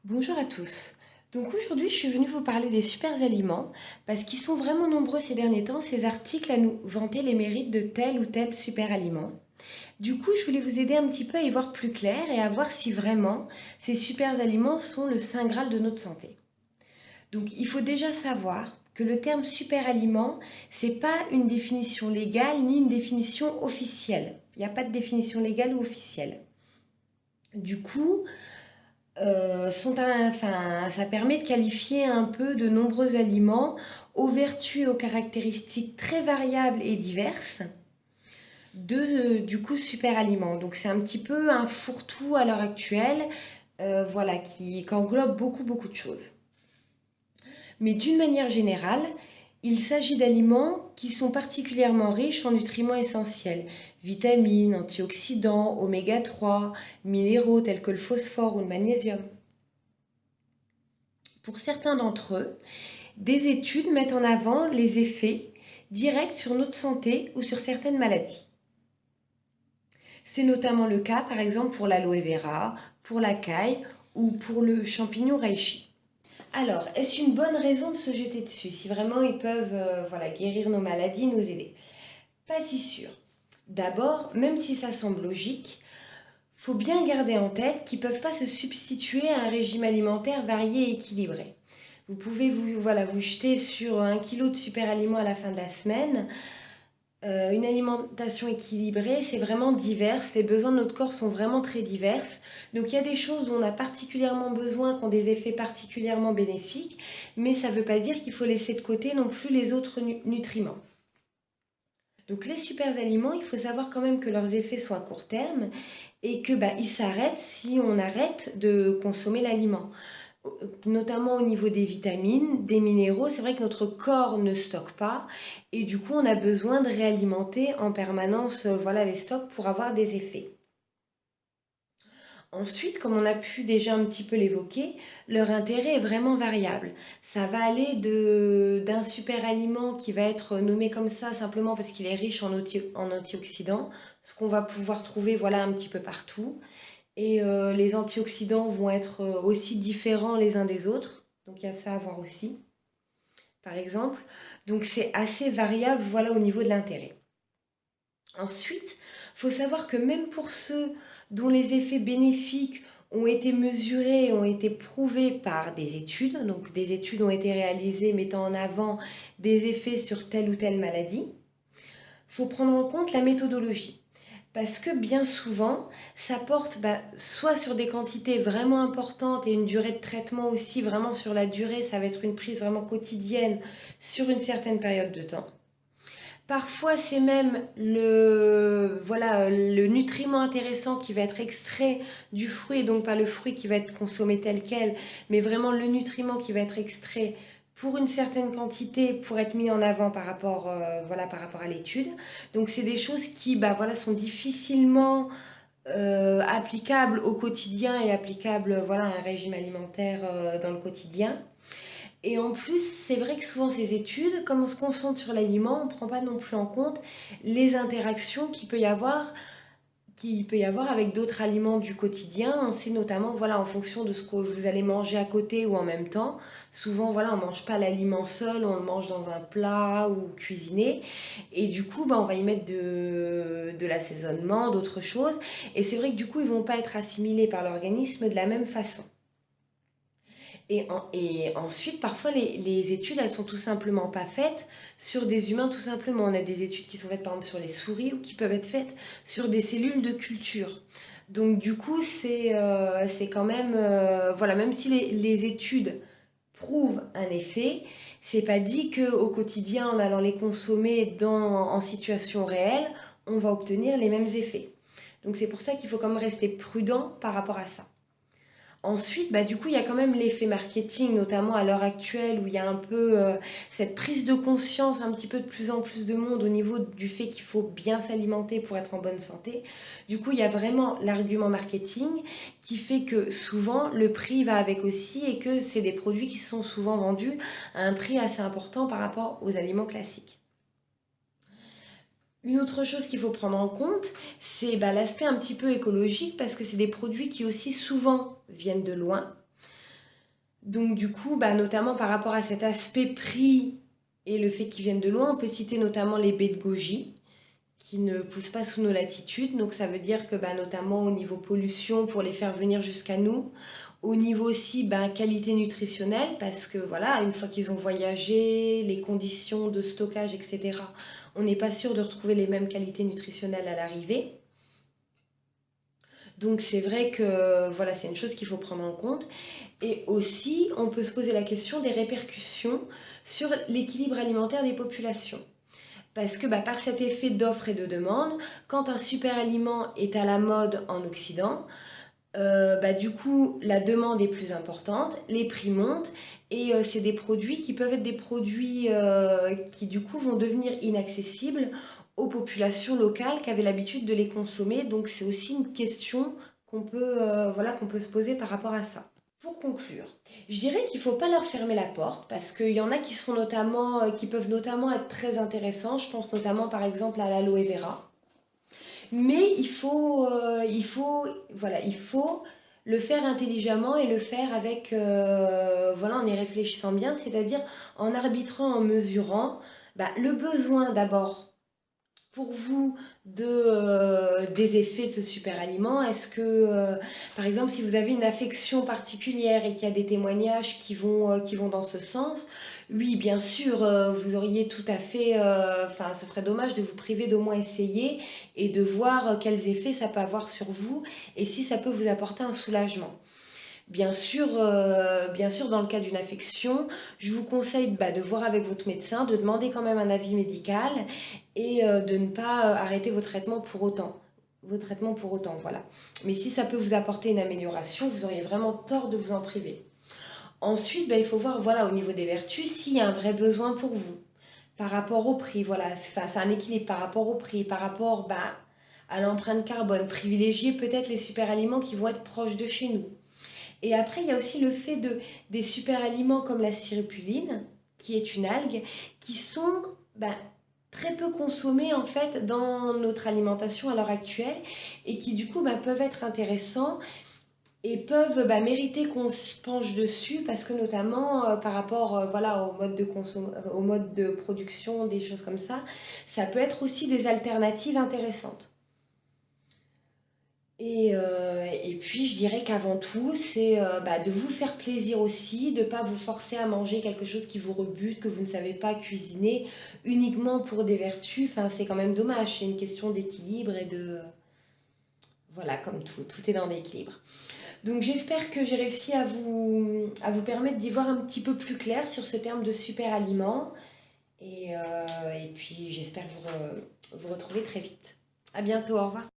Bonjour à tous. Donc aujourd'hui, je suis venue vous parler des super aliments parce qu'ils sont vraiment nombreux ces derniers temps, ces articles à nous vanter les mérites de tel ou tel super aliment. Du coup, je voulais vous aider un petit peu à y voir plus clair et à voir si vraiment ces super aliments sont le saint graal de notre santé. Donc il faut déjà savoir que le terme super aliment, c'est pas une définition légale ni une définition officielle. Il n'y a pas de définition légale ou officielle. Du coup, ça permet de qualifier un peu de nombreux aliments aux vertus et aux caractéristiques très variables et diverses du coup super aliments. Donc c'est un petit peu un fourre-tout à l'heure actuelle, voilà, qui englobe beaucoup de choses. Mais d'une manière générale, il s'agit d'aliments qui sont particulièrement riches en nutriments essentiels, vitamines, antioxydants, oméga 3, minéraux tels que le phosphore ou le magnésium. Pour certains d'entre eux, des études mettent en avant les effets directs sur notre santé ou sur certaines maladies. C'est notamment le cas par exemple pour l'aloe vera, pour la caille ou pour le champignon reishi. Alors, est-ce une bonne raison de se jeter dessus si vraiment ils peuvent voilà, guérir nos maladies, nous aider? Pas si sûr. D'abord, même si ça semble logique, faut bien garder en tête qu'ils ne peuvent pas se substituer à un régime alimentaire varié et équilibré. Vous pouvez vous jeter sur 1 kilo de super aliments à la fin de la semaine. Une alimentation équilibrée, c'est vraiment divers. Les besoins de notre corps sont vraiment très divers. Donc il y a des choses dont on a particulièrement besoin, qui ont des effets particulièrement bénéfiques, mais ça ne veut pas dire qu'il faut laisser de côté non plus les autres nutriments. Donc les super aliments, il faut savoir quand même que leurs effets sont à court terme et que ils s'arrêtent si on arrête de consommer l'aliment. Notamment au niveau des vitamines, des minéraux, c'est vrai que notre corps ne stocke pas et du coup on a besoin de réalimenter en permanence voilà, les stocks pour avoir des effets. Ensuite, comme on a pu déjà un petit peu l'évoquer, leur intérêt est vraiment variable. Ça va aller d'un super aliment qui va être nommé comme ça simplement parce qu'il est riche en antioxydants, ce qu'on va pouvoir trouver voilà, un petit peu partout. Et les antioxydants vont être aussi différents les uns des autres. Donc il y a ça à voir aussi, par exemple. Donc c'est assez variable voilà, au niveau de l'intérêt. Ensuite, il faut savoir que même pour ceux dont les effets bénéfiques ont été mesurés, ont été prouvés par des études, donc des études ont été réalisées mettant en avant des effets sur telle ou telle maladie, il faut prendre en compte la méthodologie. Parce que bien souvent, ça porte soit sur des quantités vraiment importantes et une durée de traitement aussi, vraiment sur la durée, ça va être une prise vraiment quotidienne sur une certaine période de temps. Parfois, c'est même voilà, le nutriment intéressant qui va être extrait du fruit, et donc pas le fruit qui va être consommé tel quel, mais vraiment le nutriment qui va être extrait pour une certaine quantité pour être mis en avant voilà, par rapport à l'étude. Donc, c'est des choses qui voilà, sont difficilement applicables au quotidien et applicables voilà, à un régime alimentaire dans le quotidien. Et en plus, c'est vrai que souvent ces études, comme on se concentre sur l'aliment, on ne prend pas non plus en compte les interactions qu'il peut y avoir avec d'autres aliments du quotidien. On sait notamment, voilà, en fonction de ce que vous allez manger à côté ou en même temps. Souvent, voilà, on ne mange pas l'aliment seul, on le mange dans un plat ou cuisiné. Et du coup, on va y mettre de l'assaisonnement, d'autres choses. Et c'est vrai que du coup, ils ne vont pas être assimilés par l'organisme de la même façon. Et ensuite, parfois, les études, elles sont tout simplement pas faites sur des humains, tout simplement. On a des études qui sont faites, par exemple, sur les souris ou qui peuvent être faites sur des cellules de culture. Donc, du coup, c'est quand même, voilà, même si les études prouvent un effet, c'est pas dit qu'au quotidien, en allant les consommer en situation réelle, on va obtenir les mêmes effets. Donc, c'est pour ça qu'il faut quand même rester prudent par rapport à ça. Ensuite, du coup, il y a quand même l'effet marketing, notamment à l'heure actuelle, où il y a un peu cette prise de conscience, un petit peu de plus en plus de monde au niveau du fait qu'il faut bien s'alimenter pour être en bonne santé. Du coup, il y a vraiment l'argument marketing qui fait que souvent, le prix va avec aussi et que c'est des produits qui sont souvent vendus à un prix assez important par rapport aux aliments classiques. Une autre chose qu'il faut prendre en compte, c'est l'aspect un petit peu écologique parce que c'est des produits qui aussi souvent viennent de loin. Donc du coup, bah, notamment par rapport à cet aspect prix et le fait qu'ils viennent de loin, on peut citer notamment les baies de goji qui ne poussent pas sous nos latitudes. Donc ça veut dire que bah, notamment au niveau pollution, pour les faire venir jusqu'à nous, au niveau aussi bah, qualité nutritionnelle, parce que voilà, une fois qu'ils ont voyagé, les conditions de stockage, etc., on n'est pas sûr de retrouver les mêmes qualités nutritionnelles à l'arrivée. Donc c'est vrai que voilà, c'est une chose qu'il faut prendre en compte. Et aussi, on peut se poser la question des répercussions sur l'équilibre alimentaire des populations. Parce que bah, par cet effet d'offre et de demande, quand un super aliment est à la mode en Occident, bah, du coup la demande est plus importante, les prix montent et c'est des produits qui peuvent être des produits qui du coup vont devenir inaccessibles aux populations locales qui avaient l'habitude de les consommer. Donc c'est aussi une question voilà, qu'on peut se poser par rapport à ça. Pour conclure, je dirais qu'il ne faut pas leur fermer la porte parce qu'il y en a qui sont notamment, qui peuvent notamment être très intéressants. Je pense notamment par exemple à l'aloe vera. Mais voilà, il faut le faire intelligemment et le faire avec, voilà, en y réfléchissant bien, c'est-à-dire en arbitrant, en mesurant bah, le besoin d'abord pour vous des effets de ce super aliment. Est-ce que, par exemple, si vous avez une affection particulière et qu'il y a des témoignages qui vont dans ce sens, oui, bien sûr, vous auriez tout à fait, enfin, ce serait dommage de vous priver d'au moins essayer et de voir quels effets ça peut avoir sur vous et si ça peut vous apporter un soulagement. Bien sûr, dans le cas d'une affection, je vous conseille bah, de voir avec votre médecin, de demander quand même un avis médical et de ne pas arrêter vos traitements pour autant. Vos traitements pour autant, voilà. Mais si ça peut vous apporter une amélioration, vous auriez vraiment tort de vous en priver. Ensuite, bah, il faut voir, voilà, au niveau des vertus, s'il y a un vrai besoin pour vous. Par rapport au prix, voilà, c'est un équilibre par rapport au prix, par rapport bah, à l'empreinte carbone. Privilégier peut-être les super aliments qui vont être proches de chez nous. Et après, il y a aussi le fait des super aliments comme la sirupuline, qui est une algue, qui sont bah, très peu consommés en fait dans notre alimentation à l'heure actuelle et qui du coup bah, peuvent être intéressants et peuvent bah, mériter qu'on se penche dessus parce que notamment par rapport voilà, au mode de production, des choses comme ça peut être aussi des alternatives intéressantes. Et puis, je dirais qu'avant tout, c'est bah, de vous faire plaisir aussi, de ne pas vous forcer à manger quelque chose qui vous rebute, que vous ne savez pas cuisiner, uniquement pour des vertus. Enfin, c'est quand même dommage, c'est une question d'équilibre et de... Voilà, comme tout, tout est dans l'équilibre. Donc j'espère que j'ai réussi à vous permettre d'y voir un petit peu plus clair sur ce terme de super aliment. Et puis, j'espère vous retrouver très vite. À bientôt, au revoir.